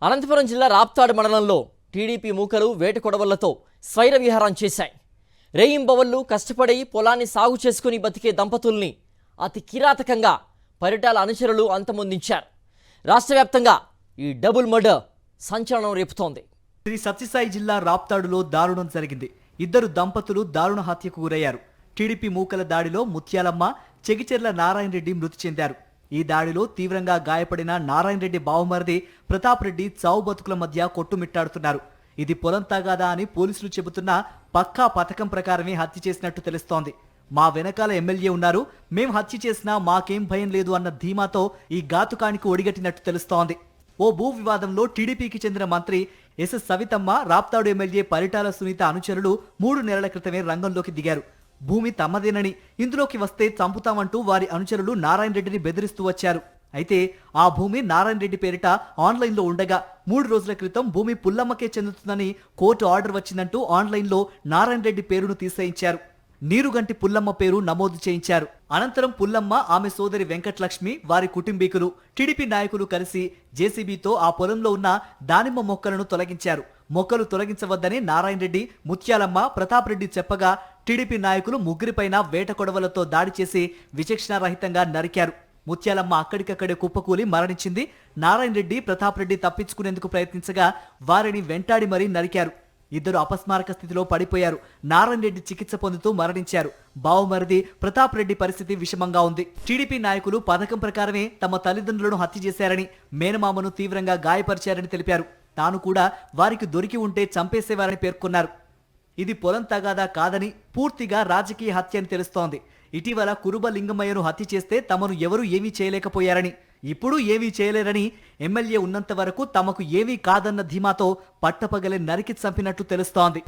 అనంతపురం జిల్లా రాప్తాడు మండలంలో టీడీపీ మూకలు వేట కొడవళ్లతో స్వైర విహారం చేశాయి. రేయింబవళ్లు కష్టపడి పొలాన్ని సాగు చేసుకుని బతికే దంపతుల్ని అతి కిరాతకంగా పరిటాల అనుచరులు అంతమొందించారు. రాష్ట్ర వ్యాప్తంగా ఈ డబుల్ మర్డర్ సంచలనం రేపుతోంది. శ్రీ సత్యసాయి జిల్లా రాప్తాడులో దారుణం జరిగింది. ఇద్దరు దంపతులు దారుణ హత్యకు గురయ్యారు. టీడీపీ మూకల దాడిలో ముత్యాలమ్మ, చెగిచెర్ల నారాయణ రెడ్డి మృతి చెందారు. ఈ దాడిలో తీవ్రంగా గాయపడిన నారాయణ రెడ్డి బావమరిది ప్రతాప్ రెడ్డి చావు బతుకుల మధ్య కొట్టుమిట్టాడుతున్నారు. ఇది పొలం తగాదా అని పోలీసులు చెబుతున్నా పక్కా పథకం ప్రకారమే హత్య చేసినట్టు తెలుస్తోంది. మా వెనకాల ఎమ్మెల్యే ఉన్నారు, మేం హత్య చేసినా మాకేం భయం లేదు అన్న ధీమాతో ఈ ఘాతుకానికి ఒడిగట్టినట్టు తెలుస్తోంది. ఓ భూ వివాదంలో టీడీపీకి చెందిన మంత్రి ఎస్ఎస్ సవితమ్మ, రాప్తాడు ఎమ్మెల్యే పరిటాల సునీత అనుచరులు 3 నెలల క్రితమే రంగంలోకి దిగారు. భూమి తమదేనని, ఇందులోకి వస్తే చంపుతామంటూ వారి అనుచరులు నారాయణ రెడ్డిని బెదిరిస్తూ వచ్చారు. అయితే ఆ భూమి నారాయణ రెడ్డి పేరిట ఆన్లైన్లో ఉండగా 3 రోజుల క్రితం భూమి పుల్లమ్మకే చెందుతుందని కోర్టు ఆర్డర్ వచ్చిందంటూ ఆన్లైన్లో నారాయణ రెడ్డి పేరును తీసేయించారు. నీరుగంటి పుల్లమ్మ పేరు నమోదు చేయించారు. అనంతరం పుల్లమ్మ, ఆమె సోదరి వెంకటలక్ష్మి, వారి కుటుంబీకులు, టీడీపీ నాయకులు కలిసి జేసీబీతో ఆ పొలంలో ఉన్న దానిమ్మ మొక్కలను తొలగించారు. మొక్కలు తొలగించవద్దని నారాయణ రెడ్డి, ముత్యాలమ్మ, ప్రతాప్ రెడ్డి చెప్పగా టీడీపీ నాయకులు ముగ్గురిపైన వేట కొడవలతో దాడి చేసి విచక్షణారహితంగా నరికారు. ముత్యాలమ్మ అక్కడికక్కడే కుప్పకూలి మరణించింది. నారాయణ రెడ్డి, ప్రతాప్ రెడ్డి తప్పించుకునేందుకు ప్రయత్నించగా వారిని వెంటాడి మరీ నరికారు. ఇద్దరు అపస్మారక స్థితిలో పడిపోయారు. నారాయణ రెడ్డి చికిత్స పొందుతూ మరణించారు. బావమరిది ప్రతాప్ రెడ్డి పరిస్థితి విషమంగా ఉంది. టీడీపీ నాయకులు పథకం ప్రకారమే తమ తల్లిదండ్రులను హత్య చేశారని, మేనమామను తీవ్రంగా గాయపరిచారని తెలిపారు. తాను కూడా వారికి దొరికి ఉంటే చంపేసేవారని పేర్కొన్నారు. ఇది పొలం తగాదా కాదని, పూర్తిగా రాజకీయ హత్య అని తెలుస్తోంది. ఇటీవల కురుబ లింగమయ్యను హత్య చేస్తే తమను ఎవరూ ఏమీ చేయలేకపోయారని, ఇప్పుడు ఏమీ చేయలేరని, ఎమ్మెల్యే ఉన్నంత వరకు తమకు ఏమీ కాదన్న ధీమాతో పట్టపగలే నరికి చంపినట్టు తెలుస్తోంది.